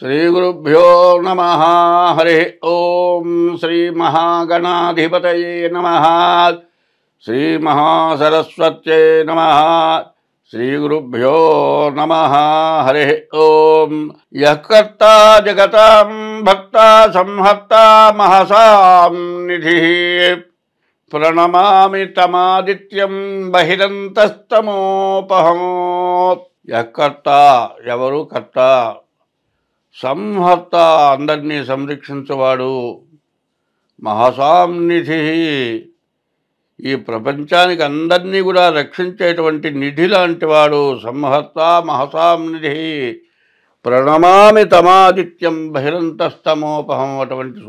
श्रीगुरुभ्यो नमः। हरि ओम श्रीमहागणाधिपतये नमः। श्रीमहासरस्वत्यै नमः। श्रीगुरुभ्यो नमः। हरि ओम। यः कर्ता जगतां भक्ता संहर्ता महसां निधिः प्रणमामि तमादित्यं बहिरन्तस्तमोपहम्। यः कर्ता ఎవరు కర్త, సంహర్త అందరినీ సంరక్షించేవాడు, మహాసాంనిధి ఈ ప్రపంచానికి అందరినీ కూడా రక్షించేటువంటి నిధి లాంటి వాడు. సంహర్త మహాసాంనిధి ప్రణమామి తమాదిత్యం బహిరంతస్తమోపహం. అటువంటి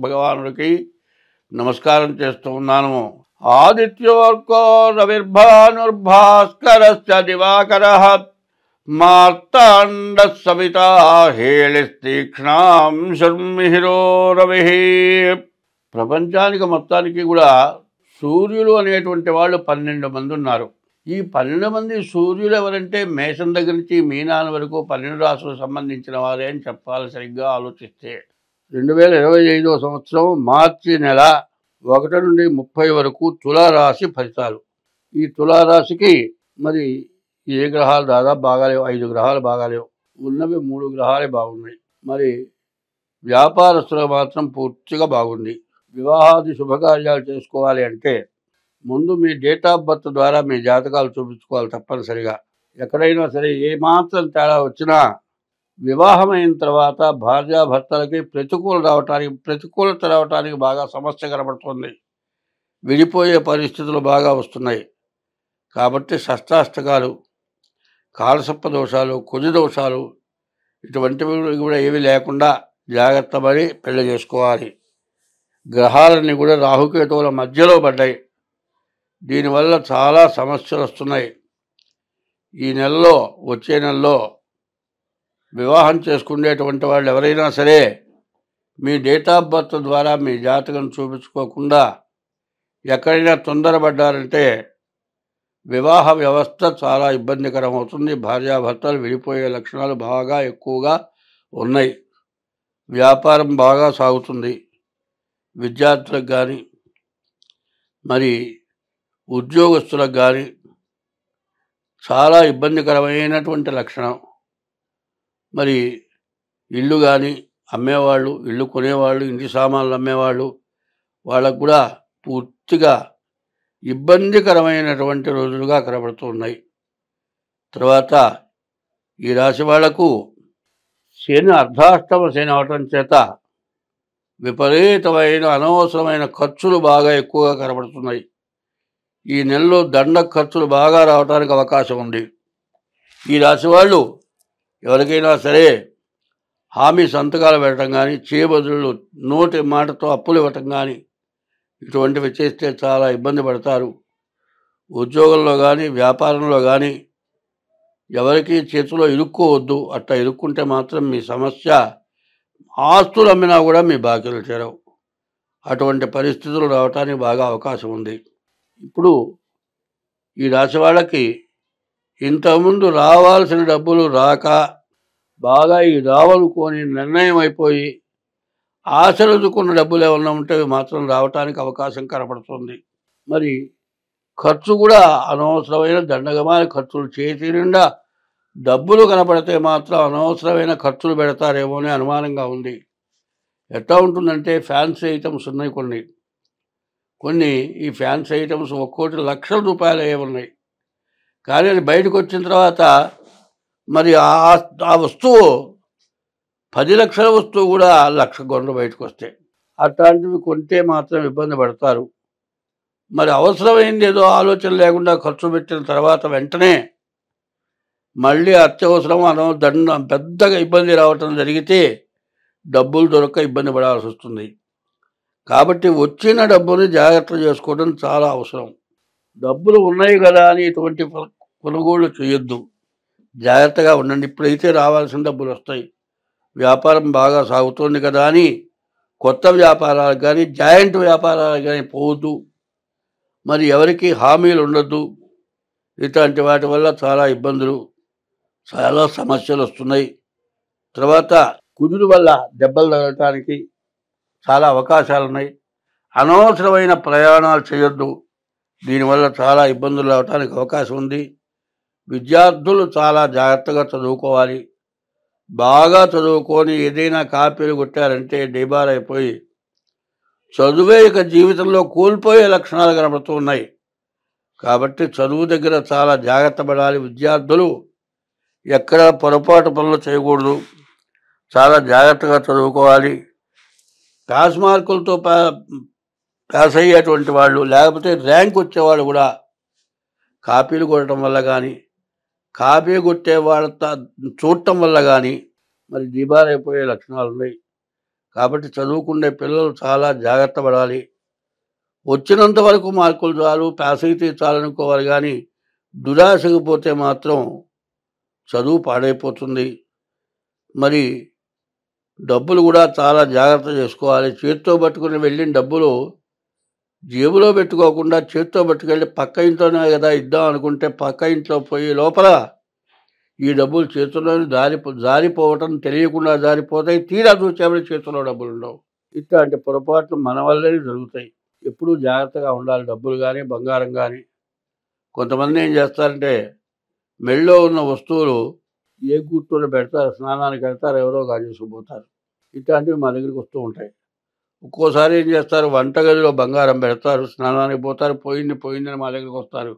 భగవానుడికి నమస్కారం చేస్తూ ఉన్నాను. ఆదిత్యోర్కో రవిర్భానుర్భాస్కరశ్చ దివాకరః మార్తాండ సవితా హేళిస్తీక్ష్ణాం శర్మిహిరో రవి. ప్రపంచానికి మొత్తానికి కూడా సూర్యులు అనేటువంటి వాళ్ళు 12 మంది ఉన్నారు. ఈ 12 మంది సూర్యులు ఎవరంటే మేషం దగ్గర నుంచి మీనాల వరకు 12 రాశులకు సంబంధించిన వారే అని చెప్పాలి. సరిగ్గా ఆలోచిస్తే 2025వ సంవత్సరం మార్చి నెల 1 నుండి 30 వరకు తులారాశి ఫలితాలు. ఈ తులారాశికి మరి ఏ గ్రహాలు దాదాపు బాగాలేవు, 5 గ్రహాలు బాగాలేవు, ఉన్నవి 3 గ్రహాలే బాగున్నాయి. మరి వ్యాపారస్తులకు మాత్రం పూర్తిగా బాగుంది. వివాహాది శుభకార్యాలు చేసుకోవాలి అంటే ముందు మీ డేట్ ఆఫ్ బర్త్ ద్వారా మీ జాతకాలు చూపించుకోవాలి తప్పనిసరిగా. ఎక్కడైనా సరే ఏమాత్రం తేడా వచ్చినా వివాహం అయిన తర్వాత భార్యాభర్తలకి ప్రతికూలత రావటానికి బాగా సమస్య కనబడుతుంది. విడిపోయే పరిస్థితులు బాగా వస్తున్నాయి. కాబట్టి షష్టాష్టకాలు, కాలసర్ప దోషాలు, కుజ దోషాలు ఇటువంటివి కూడా ఏవి లేకుండా జాగ్రత్త పడి పెళ్లి చేసుకోవాలి. గ్రహాలన్నీ కూడా రాహుకేతువుల మధ్యలో పడ్డాయి. దీనివల్ల చాలా సమస్యలు వస్తున్నాయి. ఈ నెలలో, వచ్చే నెలలో వివాహం చేసుకునేటువంటి వాళ్ళు ఎవరైనా సరే మీ డేట్ ఆఫ్ బర్త్ ద్వారా మీ జాతకం చూపించుకోకుండా ఎక్కడైనా తొందరపడ్డారంటే వివాహ వ్యవస్థ చాలా ఇబ్బందికరం అవుతుంది. భార్యాభర్తలు విడిపోయే లక్షణాలు బాగా ఎక్కువగా ఉన్నాయి. వ్యాపారం బాగా సాగుతుంది. విద్యార్థులకు కానీ మరి ఉద్యోగస్తులకు కానీ చాలా ఇబ్బందికరమైనటువంటి లక్షణం. మరి ఇల్లు కానీ అమ్మేవాళ్ళు, ఇల్లు కొనేవాళ్ళు, ఇంటి సామాన్లు అమ్మేవాళ్ళు, వాళ్ళకు కూడా పూర్తిగా ఇబ్బందికరమైనటువంటి రోజులుగా కనబడుతున్నాయి. తర్వాత ఈ రాశి వాళ్లకు శని అర్ధాష్టమ శని అవటం చేత విపరీతమైన అనవసరమైన ఖర్చులు బాగా ఎక్కువగా కనబడుతున్నాయి. ఈ నెలలో దండ ఖర్చులు బాగా రావడానికి అవకాశం ఉంది. ఈ రాశి వాళ్ళు ఎవరికైనా సరే హామీ సంతకాలు పెట్టడం కానీ, చేయబదులు నోటి మాటతో అప్పులు ఇవ్వటం కానీ ఇటువంటివి చేస్తే చాలా ఇబ్బంది పడతారు. ఉద్యోగంలో కానీ వ్యాపారంలో కానీ ఎవరికి చేతిలో ఇరుక్కోవద్దు. అట్లా ఇరుక్కుంటే మాత్రం మీ సమస్య, ఆస్తులు అమ్మినా కూడా మీ బాకీలు చేరవు. అటువంటి పరిస్థితులు రావటానికి బాగా అవకాశం ఉంది. ఇప్పుడు ఈ రాశి వాళ్ళకి ఇంతకుముందు రావాల్సిన డబ్బులు రాక బాగా ఈ రావనుకొని నిర్ణయం అయిపోయి ఆశలుకున్న డబ్బులు ఏమన్నా ఉంటే మాత్రం రావటానికి అవకాశం కనపడుతుంది. మరి ఖర్చు కూడా అనవసరమైన దండగమాన ఖర్చులు, చేతి నిండా డబ్బులు కనపడితే మాత్రం అనవసరమైన ఖర్చులు పెడతారేమో అని అనుమానంగా ఉంది. ఎట్లా ఉంటుందంటే ఫ్యాన్సీ ఐటమ్స్ ఉన్నాయి కొన్ని ఈ ఫ్యాన్సీ ఐటమ్స్ ఒక్కోటి లక్షల రూపాయలు ఉన్నాయి. కానీ అది బయటకు వచ్చిన తర్వాత మరి ఆ వస్తువు 10 లక్షల వస్తువు కూడా 1,00,000 గొండ్లు బయటకు వస్తాయి. అట్లాంటివి కొంటే మాత్రం ఇబ్బంది పడతారు. మరి అవసరమైంది ఏదో ఆలోచన లేకుండా ఖర్చు పెట్టిన తర్వాత వెంటనే మళ్ళీ అత్యవసరం పెద్దగా ఇబ్బంది రావటం జరిగితే డబ్బులు దొరక్క ఇబ్బంది పడాల్సి వస్తుంది. కాబట్టి వచ్చిన డబ్బుని జాగ్రత్త చేసుకోవడం చాలా అవసరం. డబ్బులు ఉన్నాయి కదా అని ఇటువంటి కొనుగోళ్ళు చేయొద్దు. జాగ్రత్తగా ఉండండి. ఇప్పుడైతే రావాల్సిన డబ్బులు వస్తాయి. వ్యాపారం బాగా సాగుతోంది కదా అని కొత్త వ్యాపారాలకు కానీ జాయింట్ వ్యాపారాలకు కానీ పోవద్దు. మరి ఎవరికి హామీలు ఉండొద్దు. ఇట్లాంటి వాటి వల్ల చాలా ఇబ్బందులు, చాలా సమస్యలు వస్తున్నాయి. తర్వాత కుజుడు వల్ల దెబ్బలు తగలటానికి చాలా అవకాశాలు ఉన్నాయి. అనవసరమైన ప్రయాణాలు చేయొద్దు. దీనివల్ల చాలా ఇబ్బందులు రావడానికి అవకాశం ఉంది. విద్యార్థులు చాలా జాగ్రత్తగా చదువుకోవాలి. బాగా చదువుకొని ఏదైనా కాపీలు కొట్టారంటే డిబార్ అయిపోయి చదువే ఇక జీవితంలో కోల్పోయే లక్షణాలు కనబడుతూ ఉన్నాయి. కాబట్టి చదువు దగ్గర చాలా జాగ్రత్త పడాలి. విద్యార్థులు ఎక్కడ పొరపాటు పనులు చేయకూడదు. చాలా జాగ్రత్తగా చదువుకోవాలి. పాస్ మార్కులతో పాస్ అయ్యేటువంటి వాళ్ళు, లేకపోతే ర్యాంక్ వచ్చేవాళ్ళు కూడా కాపీలు కొట్టడం వల్ల కానీ, కాపీ కొట్టే వాళ్ళ చూడటం వల్ల కానీ మరి డిబార్ అయిపోయే లక్షణాలు ఉన్నాయి. కాబట్టి చదువుకునే పిల్లలు చాలా జాగ్రత్త పడాలి. వచ్చినంత వరకు మార్కులు చాలు, పాస్ అయితే చాలనుకోవాలి. కానీ దురాశకు పోతే మాత్రం చదువు పాడైపోతుంది. మరి డబ్బులు కూడా చాలా జాగ్రత్త చేసుకోవాలి. చేత్తో పట్టుకుని వెళ్ళిన డబ్బులు జేబులో పెట్టుకోకుండా చేత్తో పట్టుకెళ్ళి పక్క ఇంట్లోనే కదా ఇద్దాం అనుకుంటే పక్క ఇంట్లో పోయి లోపల ఈ డబ్బులు చేతుల్లోని జారిపోవటం, తెలియకుండా జారిపోతాయి. తీరా చూసేవాడి చేతుల్లో డబ్బులు ఉండవు. ఇట్లాంటి పొరపాట్లు మన వల్లనే జరుగుతాయి. ఎప్పుడూ జాగ్రత్తగా ఉండాలి. డబ్బులు కానీ, బంగారం కానీ. కొంతమంది ఏం చేస్తారంటే మెళ్ళో ఉన్న వస్తువులు ఏ గుర్తులో పెడతారు, స్నానానికి వెళ్తారు, ఎవరో కాజేసుకుపోతారు. ఇట్లాంటివి మా దగ్గరికి వస్తూ ఉంటాయి. ఒక్కోసారి ఏం చేస్తారు, వంటగదిలో బంగారం పెడతారు, స్నానానికి పోతారు, పోయిందని మా దగ్గరికి వస్తారు.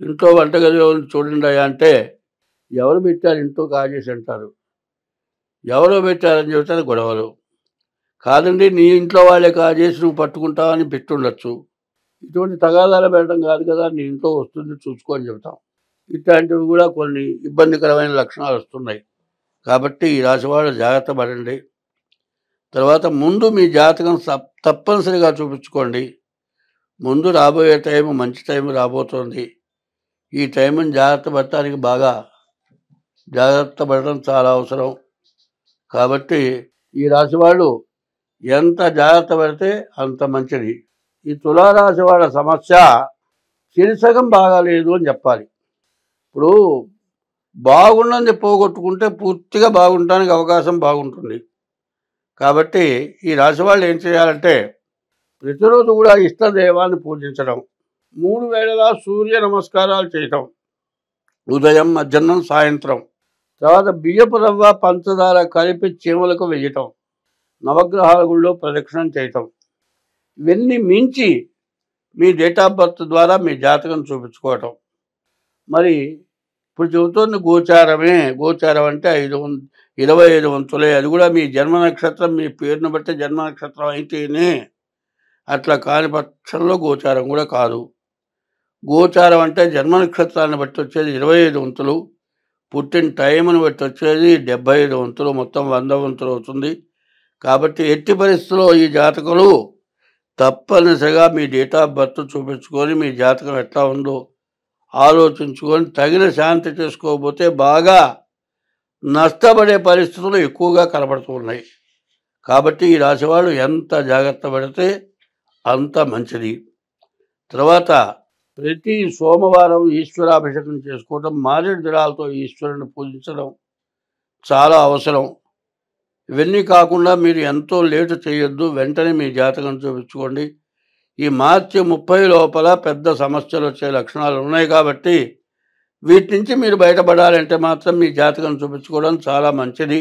ఇంట్లో వంటగదిలో చూడండి అంటే ఎవరు పెట్టారు, ఇంట్లో కాజేసి అంటారు. ఎవరో పెట్టారని చెబుతారు గొడవలు. కాదండి, నీ ఇంట్లో వాళ్ళే కాజేసి నువ్వు పట్టుకుంటావని పెట్టుండొచ్చు. ఇటువంటి తగాదాలు పెట్టడం కాదు కదా, నీ ఇంట్లో వస్తుంది చూసుకో అని చెబుతాం. ఇట్లాంటివి కూడా కొన్ని ఇబ్బందికరమైన లక్షణాలు వస్తున్నాయి. కాబట్టి ఈ రాశివాళ్ళు జాగ్రత్త పడండి. తర్వాత ముందు మీ జాతకం తప్పనిసరిగా చూపించుకోండి. ముందు రాబోయే టైం మంచి టైం రాబోతోంది. ఈ టైంని జాగ్రత్త పడడం చాలా అవసరం. కాబట్టి ఈ రాశి వాళ్ళు ఎంత జాగ్రత్త పడితే అంత మంచిది. ఈ తులారాశి వాళ్ళ సమస్య చిరుసగం బాగాలేదు అని చెప్పాలి. ఇప్పుడు బాగుండని పోగొట్టుకుంటే పూర్తిగా బాగుండడానికి అవకాశం బాగుంటుంది. కాబట్టి ఈ రాశి వాళ్ళు ఏం చేయాలంటే ప్రతిరోజు కూడా ఇష్టదైవాన్ని పూజించడం, 3 వేళలా సూర్య నమస్కారాలు చేయటం, ఉదయం, మధ్యాహ్నం, సాయంత్రం. తర్వాత బియ్యపు రవ్వ, పంచదార కలిపి చీమలకు వేయటం, నవగ్రహాల గుళ్ళో ప్రదక్షిణం చేయటం. ఇవన్నీ మించి మీ డేట్ ఆఫ్ బర్త్ ద్వారా మీ జాతకం చూపించుకోవటం. మరి ఇప్పుడు చెబుతోంది గోచారమే. గోచారం అంటే 25 వంతులే. అది కూడా మీ జన్మ నక్షత్రం, మీ పేరును బట్టి జన్మ నక్షత్రం అయితేనే. అట్లా కాని పక్షంలో గోచారం కూడా కాదు. గోచారం అంటే జన్మ నక్షత్రాన్ని బట్టి వచ్చేది 25 వంతులు, పుట్టిన టైంను బట్టి వచ్చేది 75 వంతులు, మొత్తం 100 వంతులు అవుతుంది. కాబట్టి ఎట్టి పరిస్థితుల్లో ఈ జాతకులు తప్పనిసరిగా మీ డేట్ ఆఫ్ బర్త్ చూపించుకొని మీ జాతకం ఎట్లా ఉందో ఆలోచించుకొని తగిన శాంతి చేసుకోకపోతే బాగా నష్టపడే పరిస్థితులు ఎక్కువగా కనబడుతూ ఉన్నాయి. కాబట్టి ఈ రాశివాళ్ళు ఎంత జాగ్రత్త పడితే అంత మంచిది. తర్వాత ప్రతి సోమవారం ఈశ్వరాభిషేకం చేసుకోవడం, మారేడు దళాలతో ఈశ్వరుని పూజించడం చాలా అవసరం. ఇవన్నీ కాకుండా మీరు ఎంతో లేటు చేయొద్దు. వెంటనే మీ జాతకం చూపించుకోండి. ఈ మార్చి 30 లోపల పెద్ద సమస్యలు వచ్చే లక్షణాలు ఉన్నాయి. కాబట్టి వీటి నుంచి మీరు బయటపడాలంటే మాత్రం మీ జాతకం చూపించుకోవడం చాలా మంచిది.